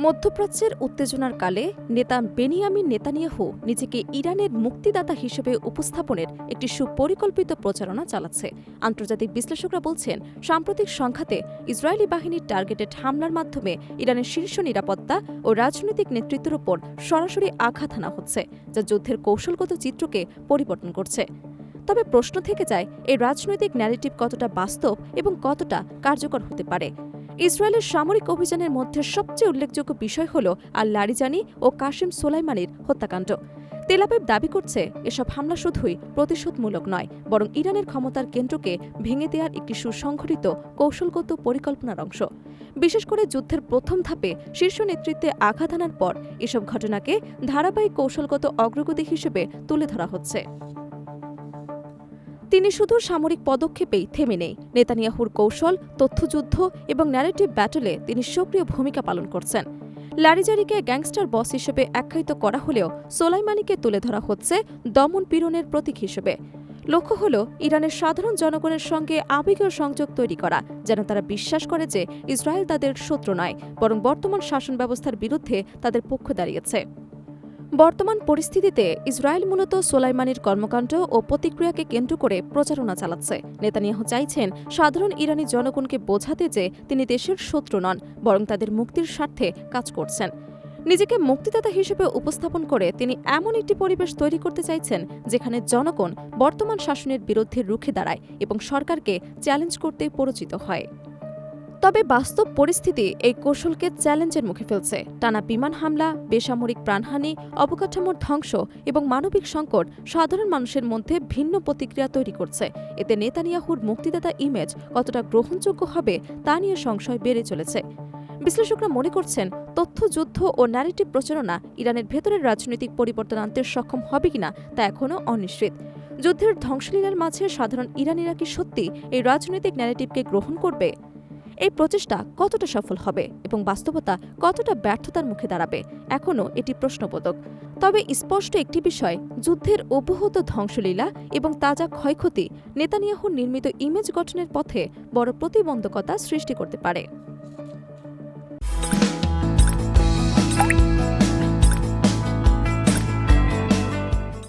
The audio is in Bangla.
মধ্যপ্রাচ্যের উত্তেজনার কালে নেতা বেনিয়ামিন নেতানিয়াহু নিজেকে ইরানের মুক্তিদাতা হিসেবে উপস্থাপনের একটি সুপরিকল্পিত প্রচারণা চালাচ্ছে। আন্তর্জাতিক বিশ্লেষকরা বলছেন, সাম্প্রতিক সংঘাতে ইসরায়েলি বাহিনীর টার্গেটেড হামলার মাধ্যমে ইরানের শীর্ষ নিরাপত্তা ও রাজনৈতিক নেতৃত্বের ওপর সরাসরি আঘাত হানা হচ্ছে, যা যুদ্ধের কৌশলগত চিত্রকে পরিবর্তন করছে। তবে প্রশ্ন থেকে যায়, এই রাজনৈতিক ন্যারেটিভ কতটা বাস্তব এবং কতটা কার্যকর হতে পারে। ইসরায়েলের সামরিক অভিযানের মধ্যে সবচেয়ে উল্লেখযোগ্য বিষয় হল আল লারিজানি ও কাসেম সোলাইমানির হত্যাকাণ্ড। তেল আবিব দাবি করছে, এসব হামলা শুধুই প্রতিশোধমূলক নয়, বরং ইরানের ক্ষমতার কেন্দ্রকে ভেঙে দেওয়ার একটি সুসংগঠিত কৌশলগত পরিকল্পনার অংশ। বিশেষ করে যুদ্ধের প্রথম ধাপে শীর্ষ নেতৃত্বে আঘাত হানার পর এসব ঘটনাকে ধারাবাহিক কৌশলগত অগ্রগতি হিসেবে তুলে ধরা হচ্ছে। তিনি শুধু সামরিক পদক্ষেপেই থেমে নেই। নেতানিয়াহুর কৌশল, তথ্যযুদ্ধ এবং ন্যারেটিভ ব্যাটলে তিনি সক্রিয় ভূমিকা পালন করছেন। লারিজানিকে গ্যাংস্টার বস হিসেবে আখ্যায়িত করা হলেও সোলাইমানিকে তুলে ধরা হচ্ছে দমন পীড়নের প্রতীক হিসেবে। লক্ষ্য হল ইরানের সাধারণ জনগণের সঙ্গে আবেগীয় সংযোগ তৈরি করা, যেন তারা বিশ্বাস করে যে ইসরায়েল তাদের শত্রু নয়, বরং বর্তমান শাসন ব্যবস্থার বিরুদ্ধে তাদের পক্ষ দাঁড়িয়েছে। বর্তমান পরিস্থিতিতে ইসরায়েল মূলত সোলাইমানির কর্মকাণ্ড ও প্রতিক্রিয়াকে কেন্দ্র করে প্রচারণা চালাচ্ছে। নেতানিয়াহু চাইছেন সাধারণ ইরানি জনগণকে বোঝাতে যে তিনি দেশের শত্রু নন, বরং তাদের মুক্তির স্বার্থে কাজ করছেন। নিজেকে মুক্তিদাতা হিসেবে উপস্থাপন করে তিনি এমন একটি পরিবেশ তৈরি করতে চাইছেন যেখানে জনগণ বর্তমান শাসনের বিরুদ্ধে রুখে দাঁড়ায় এবং সরকারকে চ্যালেঞ্জ করতে পরিচিত হয়। তবে বাস্তব পরিস্থিতি এই কৌশলকে চ্যালেঞ্জের মুখে ফেলছে। টানা বিমান হামলা, বেসামরিক প্রাণহানি, অবকাঠামোর ধ্বংস এবং মানবিক সংকট সাধারণ মানুষের মধ্যে ভিন্ন প্রতিক্রিয়া তৈরি করছে। এতে নেতানিয়াহুর মুক্তিদাতা ইমেজ কতটা গ্রহণযোগ্য হবে তা নিয়ে সংশয় বেড়ে চলেছে। বিশ্লেষকরা মনে করছেন, তথ্যযুদ্ধ ও ন্যারেটিভ প্রচারণা ইরানের ভেতরের রাজনৈতিক পরিবর্তন আনতে সক্ষম হবে কিনা তা এখনও অনিশ্চিত। যুদ্ধের ধ্বংসলীলার মাঝে সাধারণ ইরানিরা কি সত্যি এই রাজনৈতিক ন্যারেটিভকে গ্রহণ করবে? এই প্রচেষ্টা কতটা সফল হবে এবং বাস্তবতা কতটা ব্যর্থতার মুখে দাঁড়াবে, এখনও এটি প্রশ্নবোধক। তবে স্পষ্ট একটি বিষয়, যুদ্ধের অব্যাহত ধ্বংসলীলা এবং তাজা ক্ষয়ক্ষতি নেতানিয়াহুর নির্মিত ইমেজ গঠনের পথে বড় প্রতিবন্ধকতা সৃষ্টি করতে পারে।